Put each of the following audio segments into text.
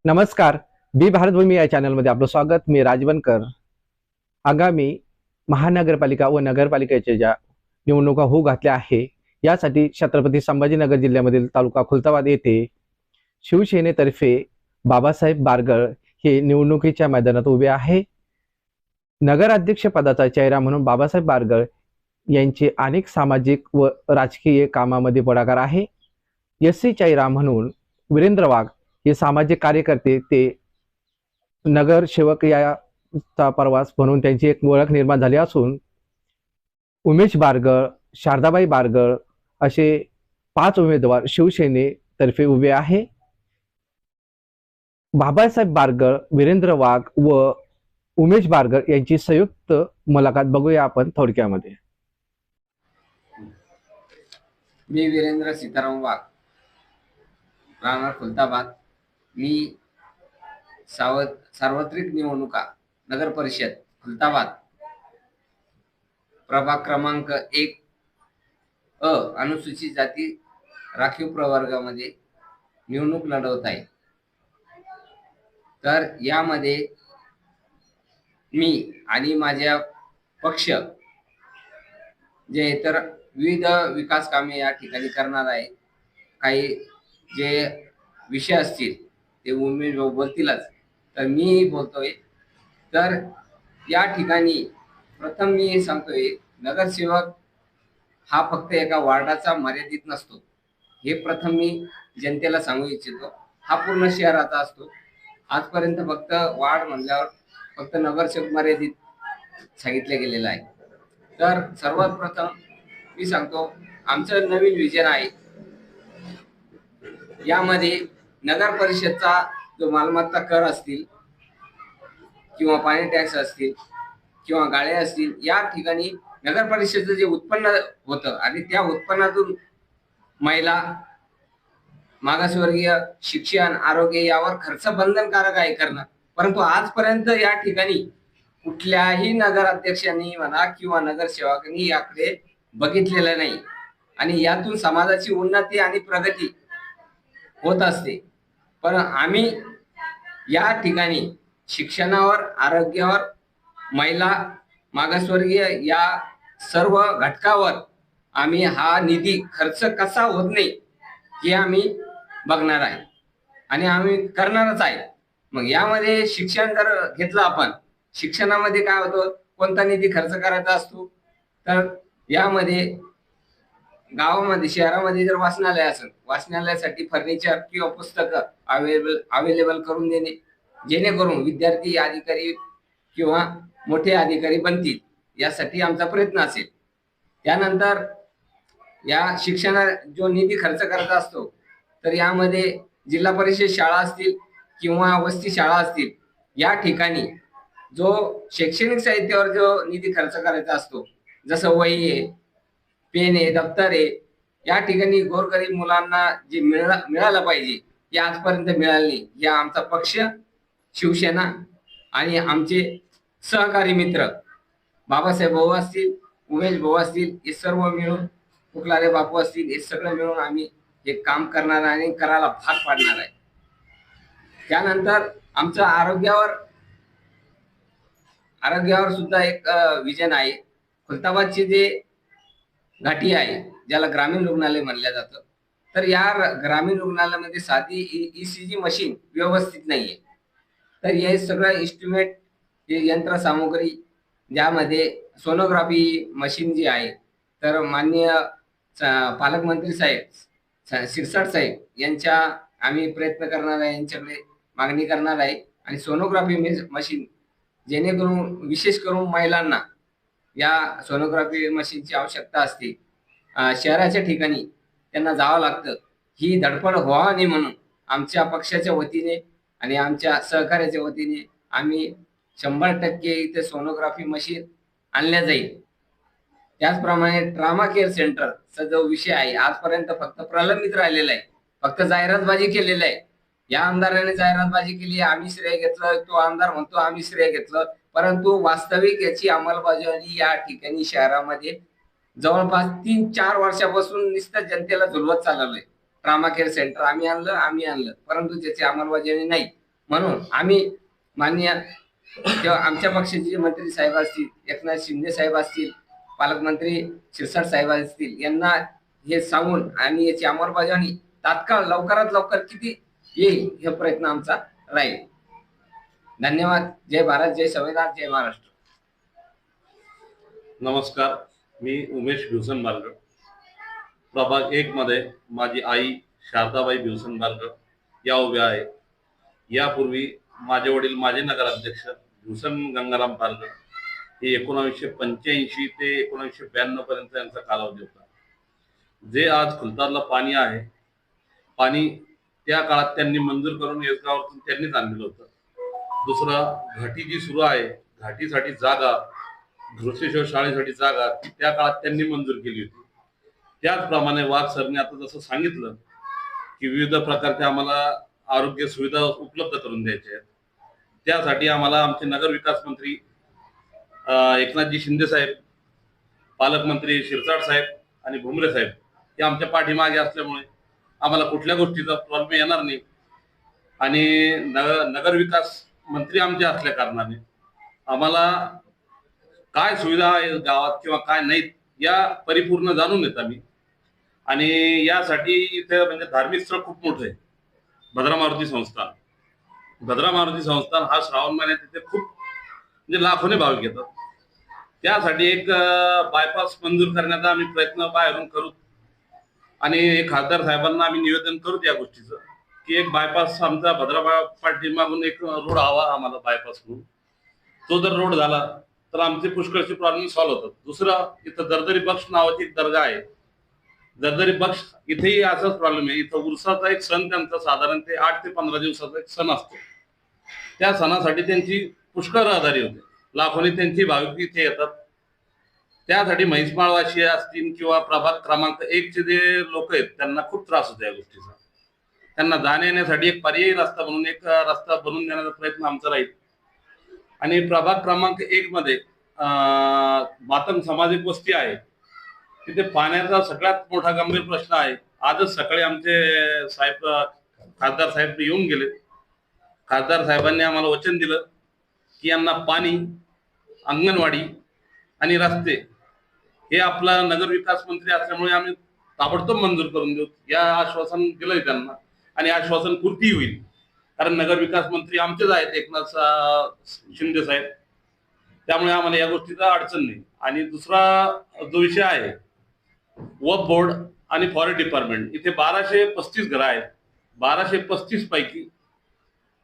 नमस्कार. बी भारतभूमी या चॅनलमध्ये आपलं स्वागत. मी राजवणकर. आगामी महानगरपालिका व नगरपालिकेच्या ज्या निवडणुका होऊ घातल्या आहे, यासाठी छत्रपती संभाजीनगर जिल्ह्यामधील तालुका खुलताबाद येथे शिवसेनेतर्फे बाबासाहेब बारगळ हे निवडणुकीच्या मैदानात उभे आहे. नगराध्यक्ष पदाचा चेहरा म्हणून बाबासाहेब बारगळ यांचे अनेक सामाजिक व राजकीय कामामध्ये पुढाकार आहे. एससी चेहरा म्हणून वीरेंद्र वाघ हे सामाजिक कार्यकर्ते, ते नगरसेवक याचा प्रवास म्हणून त्यांची एक ओळख निर्माण झाली असून उमेश बारगळ, शारदाबाई बारगळ असे 5 उमेदवार शिवसेनेतर्फे उभे आहे. बाबासाहेब बारगळ, वीरेंद्र वाघ व उमेश बारगळ यांची संयुक्त मुलाखत बघूया आपण थोडक्यामध्ये. मी वीरेंद्र सीताराम वाघ, राहणार खुलताबाद. मी सार्वत्रिक निवडणुका नगर परिषद खुलताबाद प्रभाग क्रमांक 1 अ अनुसूचित जाती राखीव प्रवर्गामध्ये निवडणूक लढवत आहे. तर यामध्ये मी आणि माझ्या पक्ष जे इतर विविध विकास कामे या ठिकाणी करणार आहे. काही जे विषय असतील ते उमेश भाऊ बोलतीलच, तर मी बोलतोय. तर या ठिकाणी प्रथम मी सांगतोय, नगरसेवक हा फक्त एका वार्डाचा मर्यादित नसतो. हे प्रथम मी जनतेला सांगू इच्छितो. हा पूर्ण शहराचा असतो. आजपर्यंत फक्त वार्ड म्हणल्यावर फक्त नगरसेवक मर्यादित सांगितले गेलेलं आहे. तर सर्वात प्रथम मी सांगतो, आमचं नवीन विजन आहे. यामध्ये नगर परिषदचा जो मालमत्ता कर असतील किंवा पाणी टॅक्स असतील किंवा गाळे असतील, या ठिकाणी नगर परिषदेचं जे उत्पन्न होतं आणि त्या उत्पन्नातून महिला, मागासवर्गीय, शिक्षण, आरोग्य यावर खर्च बंधनकारक आहे करणं. परंतु आजपर्यंत या ठिकाणी कुठल्याही नगराध्यक्षांनी म्हणा किंवा नगरसेवकांनी याकडे बघितलेलं नाही आणि यातून समाजाची उन्नती आणि प्रगती होत असते. पण आम्ही या ठिकाणी शिक्षणावर, आरोग्यावर, महिला, मागासवर्गीय या सर्व घटकावर आम्ही हा निधी खर्च कसा होत नाही हे आम्ही बघणार आहे आणि आम्ही करणारच आहे. मग यामध्ये शिक्षण जर घेतलं आपण, शिक्षणामध्ये काय होतं, कोणता निधी खर्च करायचा असतो, तर यामध्ये गावामध्ये, शहरामध्ये जर वाचनालय असेल, वाचनालयासाठी फर्निचर किंवा पुस्तकं अवेलेबल करून देणे, जेणेकरून विद्यार्थी अधिकारी किंवा मोठे अधिकारी बनतील, यासाठी आमचा प्रयत्न असेल. त्यानंतर या शिक्षणा जो निधी खर्च करत असतो, तर यामध्ये जिल्हा परिषद शाळा असतील किंवा वस्ती शाळा असतील, या ठिकाणी जो शैक्षणिक साहित्यावर जो निधी खर्च करायचा असतो, जसं वही आहे, पेन आहे, दप्तर आहे, या ठिकाणी गोरगरीब मुलांना जे मिळालं पाहिजे हे आजपर्यंत मिळालं नाही. या आमचा पक्ष शिवसेना आणि आमचे सहकारी मित्र बाबासाहेब भाऊ असतील, उमेश भाऊ असतील, हे सर्व मिळून, फुकलारे बापू असतील, हे सगळं मिळून आम्ही हे काम करणार आणि करायला भाग पाडणार आहे. त्यानंतर आमचं आरोग्यावर सुद्धा एक विजन आहे. खुलताबादचे जे घाटी आहे, ज्याला ग्रामीण रुग्णालय म्हणलं जातं, तर या ग्रामीण रुग्णालयामध्ये साधी ECG मशीन व्यवस्थित नाहीये. तर हे सगळं इन्स्ट्रुमेंट, हे यंत्रसामुग्री, ज्यामध्ये सोनोग्राफी मशीन जी आहे, तर माननीय पालकमंत्री साहेब शिरसाट साहेब यांच्या आम्ही प्रयत्न करणार आहे, यांच्याकडे मागणी करणार आहे. आणि सोनोग्राफी मशीन, जेणेकरून विशेष करून महिलांना या सोनोग्राफी मशीनची आवश्यकता असते. शहराच्या ठिकाणी त्यांना जावं लागतं, ही धडपड व्हावी नाही म्हणून आमच्या पक्षाच्या वतीने आणि आमच्या सहकार्याच्या वतीने आम्ही 100% इथे सोनोग्राफी मशीन आणल्या जाईल. त्याचप्रमाणे ट्रामा केअर सेंटरचा जो विषय आहे, आजपर्यंत फक्त प्रलंबित राहिलेला आहे, फक्त जाहिरातबाजी केलेली आहे. या आमदाराने जाहिरातबाजी केली, आम्ही श्रेय घेतलं, तो आमदार म्हणतो आम्ही श्रेय घेतलं, परंतु वास्तविक याची अंमलबजावणी या ठिकाणी शहरामध्ये जवळपास 3-4 वर्षापासून नुसतं जनतेला झुलवत चाललोय. ट्रामा केअर सेंटर आम्ही आणलं, परंतु त्याची अंमलबजावणी नाही. म्हणून आम्ही मान्य किंवा आमच्या पक्षाचे जे मंत्री साहेब असतील, एकनाथ शिंदे साहेब असतील, पालकमंत्री शिरसाट साहेब असतील, यांना हे सांगून आणि याची अंमलबजावणी तात्काळ लवकरात लवकर किती येईल हे प्रयत्न आमचा राहील. धन्यवाद. जय भारत, जय संविधान, जय महाराष्ट्र. नमस्कार, मी उमेश भिवसन बारगड. प्रभाग 1 मध्ये माझी आई शारदाबाई भिवसन बारगड या उभ्या आहे. यापूर्वी माझे वडील माझे नगराध्यक्ष भिवसन गंगाराम बारगड हे 1985 ते 1992 पर्यंत यांचा कालावधी होता. जे आज खुलतारला पाणी आहे, पाणी त्या काळात त्यांनी मंजूर करून येसगावातून त्यांनीच आणलेलं होतं. दुसरं, घाटी जी सुरू आहे, घाटीसाठी जागा, घृष्णेश्वर शाळेसाठी जागा त्या काळात त्यांनी मंजूर केली होती. त्याचप्रमाणे वाघ सरने आता जसं सांगितलं की विविध प्रकारच्या आम्हाला आरोग्य सुविधा उपलब्ध करून द्यायच्या आहेत. त्यासाठी आम्हाला आमचे नगर विकास मंत्री एकनाथजी शिंदे साहेब, पालकमंत्री शिरसाट साहेब आणि भुमरे साहेब हे आमच्या पाठीमागे असल्यामुळे आम्हाला कुठल्या गोष्टीचा प्रॉब्लेम येणार नाही. आणि नगर विकास मंत्री आमचे असल्या कारणाने आम्हाला काय सुविधा आहे गावात किंवा काय नाहीत या परिपूर्ण जाणून येत आम्ही. आणि यासाठी इथे म्हणजे धार्मिक स्थळ खूप मोठं आहे. भद्रा मारुती संस्थान, भद्रा मारुती संस्थान हा श्रावण महिन्यात तिथे खूप म्हणजे लाखोने भाविक येतात. त्यासाठी एक बायपास मंजूर करण्याचा आम्ही प्रयत्न बाहेरून करू आणि खासदार साहेबांना आम्ही निवेदन करू या गोष्टीचं की एक बायपास आमचा भद्रा पाठीमागून एक रोड हवा आम्हाला बायपास म्हणून. तो जर रोड झाला तर आमचे पुष्कळचे प्रॉब्लेम सॉल्व्ह होतात. दुसरं, इथं दरदरी बक्ष नावाची एक दर्गा आहे. दरदरी बक्ष इथेही असाच प्रॉब्लेम आहे. इथं उरसाचा एक सण त्यांचा साधारण ते 8 ते 15 दिवसाचा एक सण असतो. त्या सणासाठी त्यांची पुष्कळ रहदारी होते. लाखोनी त्यांची भाविक इथे येतात. त्यासाठी म्हैसमाळवासी असतील किंवा प्रभाग क्रमांक 1 चे जे लोक आहेत त्यांना खूप त्रास होतो या गोष्टीचा. त्यांना जाण्या येण्यासाठी एक पर्यायी रस्ता म्हणून एक रस्ता बनवून देण्याचा प्रयत्न आमचा राहील. आणि प्रभाग क्रमांक 1 मध्ये मातंग सामाजिक वस्ती आहे. तिथे पाण्याचा सगळ्यात मोठा गंभीर प्रश्न आहे. आजच सकाळी आमचे साहेब खासदार साहेब येऊन गेले. खासदार साहेबांनी आम्हाला वचन दिलं की यांना पाणी, अंगणवाडी आणि रस्ते हे आपला नगर विकास मंत्री असल्यामुळे आम्ही ताबडतोब मंजूर करून देऊ या आश्वासन दिलंय त्यांना. आणि आश्वासन पूर्ती होईल कारण नगर विकास मंत्री आमचेच आहेत, एकनाथ शिंदे साहेब. त्यामुळे आम्हाला या गोष्टीचा अडचण नाही. आणि दुसरा जो विषय आहे, वक्फ बोर्ड आणि फॉरेस्ट डिपार्टमेंट, इथे 1235 घरं आहेत. 1235 पैकी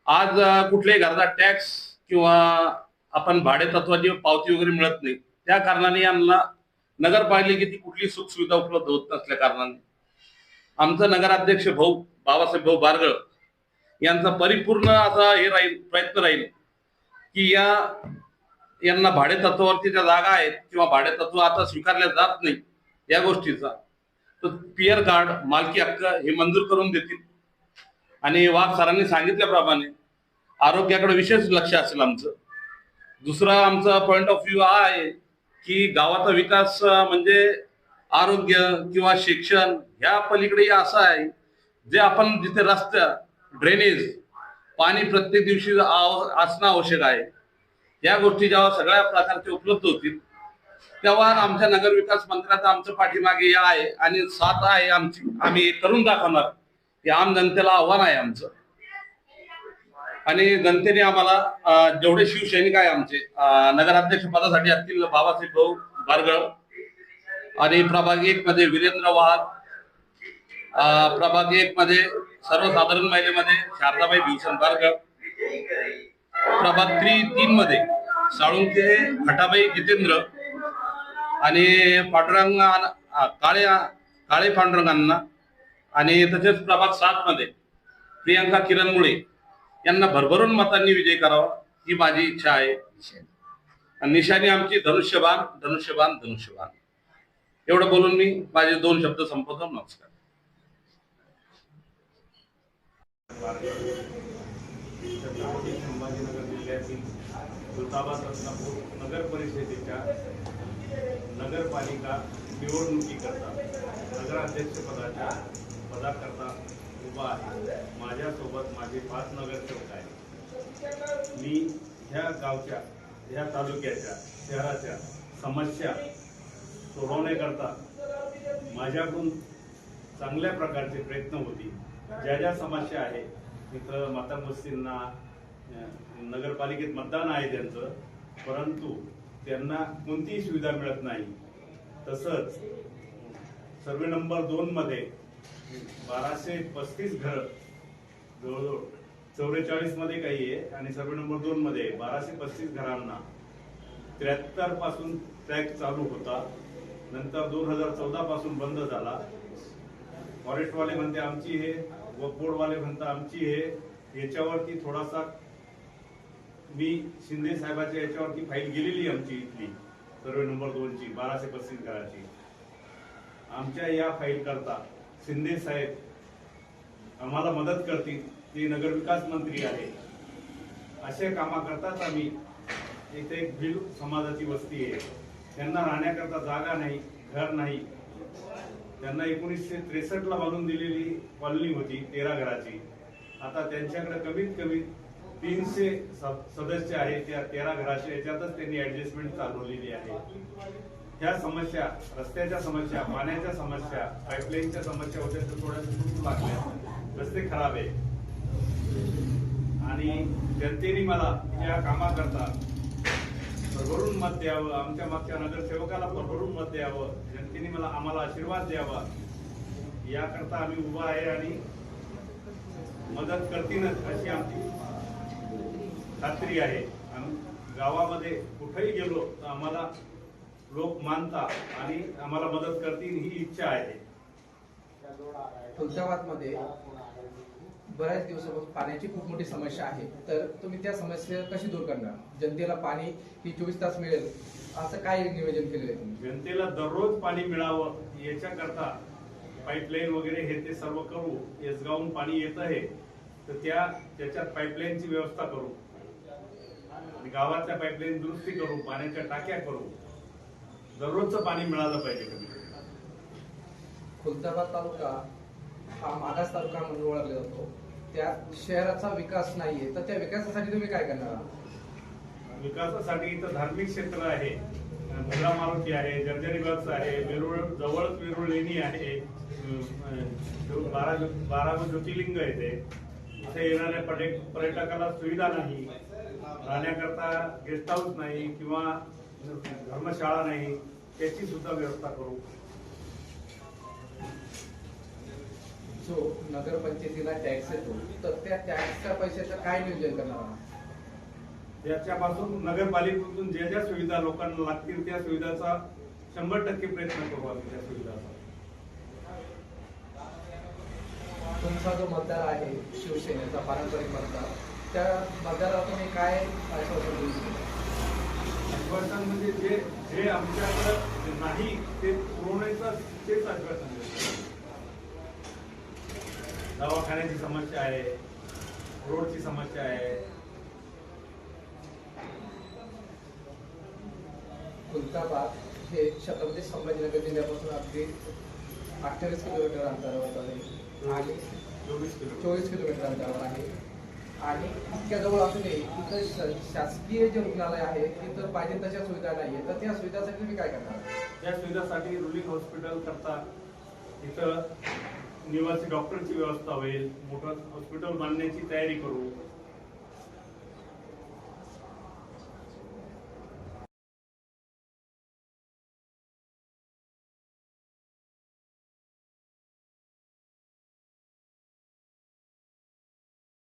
आज कुठल्याही घराचा टॅक्स किंवा आपण भाडे तत्वाची पावती वगैरे मिळत नाही. त्या कारणाने यांना नगरपालिकेची कुठली सुख सुविधा उपलब्ध होत नसल्या कारणाने आमचा नगराध्यक्ष भाऊ बाबासाहेब भाऊ बारगळ यांचा परिपूर्ण असा हे राहील प्रयत्न राहील की यांना भाडे तत्वावरती ज्या जागा आहेत किंवा भाडे तत्व आता स्वीकारल्या जात नाही या गोष्टीचा, तर पियर कार्ड, मालकी हक्क हे मंजूर करून देतील. आणि वाघ सरांनी सांगितल्याप्रमाणे आरोग्याकडे विशेष लक्ष असेल आमचं. दुसरा आमचा पॉइंट ऑफ व्ह्यू हा आहे की गावाचा विकास म्हणजे आरोग्य किंवा शिक्षण ह्या पलीकडे असं आहे जे आपण जिथे रस्ता, ड्रेनेज, पाणी प्रत्येक दिवशी असणं आवश्यक आहे. या गोष्टी जेव्हा सगळ्या प्रकारचे उपलब्ध होतील तेव्हा आमच्या नगर विकास मंत्र्याचा आमच्या पाठीमागे या आहे आणि साथ आहे आमची. आम्ही करून दाखवणार. हे आम जनतेला आव्हान आहे आमचं. आणि जनतेने आम्हाला जेवढे शिवसैनिक आहे आमचे नगराध्यक्ष पदासाठी असतील बाबासाहेब भाऊ बारगळ आणि प्रभाग 1 मध्ये वीरेंद्र वाघ, प्रभाग 1 मध्ये सर्वसाधारण महिलेमध्ये शारदाबाई भिवसन बारगळ, प्रभाग 3 मध्ये साळुंके खटाबाई जितेंद्र आणि पांडुरंग काळे पांडुरंगांना, आणि तसेच प्रभाग 7 मध्ये प्रियंका किरण मुळे यांना भरभरून मतांनी विजय करावा ही माझी इच्छा आहे. निशाणी आमची धनुष्यबाण धनुष्यबाण धनुष्यबाण. एवढं बोलून मी माझे 2 शब्द संपवतो. नमस्कार. छत्रपती संभाजीनगर जिल्ह्यातील खुलताबाद रत्नापूर नगर परिषदेच्या नगरपालिका निवडणुकीकरता नगराध्यक्षपदाच्या पदाकरता उभा आहे. माझ्यासोबत माझे 5 नगरसेवक आहेत. मी ह्या गावच्या, ह्या तालुक्याच्या, शहराच्या समस्या सोडवण्याकरता माझ्याकडून चांगल्या प्रकारचे प्रयत्न होतील. ज्या ज्या समस्या आहेत इथं माता बस्तींना नगरपालिकेत मतदान आहे त्यांचं, परंतु त्यांना कोणतीही सुविधा मिळत नाही. तसंच सर्वे नंबर 2 मध्ये 1235 घर, जवळजवळ 44 मध्ये काही आहे आणि सर्वे नंबर 2 मध्ये 1235 घरांना 73 पासून ट्रॅक चालू होता, नंतर 2014 पासून बंद झाला. फॉरेस्टवाले म्हणते आमची हे, व बोर्डवाले म्हणतात आमची हे. याच्यावरती थोडासा मी शिंदे साहेबाच्या याच्यावरती फाईल गेलेली आमची इथली सर्वे नंबर 2 ची 1235 घराची. आमच्या या फाईल करता शिंदे साहेब आम्हाला मदत करतील, ते नगरविकास मंत्री आहे. अशा कामाकरताच आम्ही इथे एक भिल समाजाची वस्ती आहे, त्यांना राहण्याकरता जागा नाही, घर नाही. त्यांना 1963 बांधून दिलेली कॉलनी होती 13 घराची. आता त्यांच्याकडे कमीत कमी 300 सदस्य आहेत. त्या 13 घराच्या याच्यातच त्यांनी ऍडजस्टमेंट चालवलेली आहे. ह्या समस्या, रस्त्याच्या समस्या, पाण्याच्या समस्या, पाईपलाईनच्या समस्या होत्या तर थोड्याशा सुटू लागल्या. रस्ते खराब आहे आणि जनतेने मला या कामाकरता भरभरून मत द्यावं. आमच्या मागच्या नगरसेवकाला भरभरून मत द्यावं. जनतेने आम्हाला आशीर्वाद द्यावा, याकरता आम्ही उभा आहे आणि मदत करतीलच अशी आमची खात्री आहे. आम्ही गावामध्ये कुठेही गेलो तर आम्हाला लोक मानतात आणि आम्हाला मदत करतील ही इच्छा आहे. खुलताबादमध्ये बऱ्याच दिवसापासून पाण्याची खूप मोठी समस्या आहे, तर तुम्ही त्या समस्या कशी दूर करणार? जनतेला पाणी ही 24 तास मिळेल असं काय नियोजन केलेलं आहे तुम्ही? जनतेला दररोज पाणी मिळावं याच्याकरता पाईपलाईन वगैरे हे ते सर्व करू. येसगावून पाणी येत आहे तर त्याच्यात पाईपलाईनची व्यवस्था करू, गावातल्या पाईपलाईन दुरुस्ती करू, पाण्याच्या टाक्या करू. दररोजचं पाणी मिळालं पाहिजे. कमी खुलताबाद तालुका हा मागास तालुका म्हणून ओळखला जातो. त्या शहराचा विकास नाहीये, तर त्या विकासासाठी तुम्ही काय करणार आहात? विकासासाठी इथं धार्मिक क्षेत्र आहे, मुंद्रा मारुती आहे, जर्जरीबाग आहे, वेरूळ जवळच वेरूळ लेणी आहे, 12 ज्योतिर्लिंग येते. इथे येणाऱ्या पर्यटकाला सुविधा नाही, राहण्याकरता गेस्ट हाऊस नाही किंवा धर्मशाळा नाही, त्याची सुद्धा व्यवस्था करू. जो नगरपंचायतीला टॅक्स येतो तर त्या टॅक्सच्या पैशाचं काय नियोजन करणार आहात? याच्यापासून नगरपालिकेतून ज्या ज्या सुविधा लोकांना लागतील त्या सुविधाचा 100% प्रयत्न करू आम्ही. त्या सुविधाचा तुमचा जो मतदार आहे शिवसेनेचा पारंपरिक मतदार, त्या मतदाराला तुम्ही काय आश्वासन देऊ शकता? आश्वासन म्हणजे जे आमच्याकडे नाही ते पुरवण्याचं तेच आश्वासन देतो. दवाखान्याची समस्या आहे, रोडची समस्या आहे. खुलताबाद हे छत्रपती संभाजीनगर जिल्ह्यापासून अगदी 28 किलोमीटर अंतरावर आहे आणि 24 किलोमीटर अंतरावर आहे. आणि इतक्या जवळ असूनही इथं शासकीय जे रुग्णालय आहे तिथं पाहिजे तशा सुविधा नाहीये, तर त्या सुविधासाठी तुम्ही काय करणार? त्या सुविधासाठी रुलिंग हॉस्पिटल करता इथं निवासी डॉक्टरची व्यवस्था होईल, मोठं हॉस्पिटल बांधण्याची तयारी करू.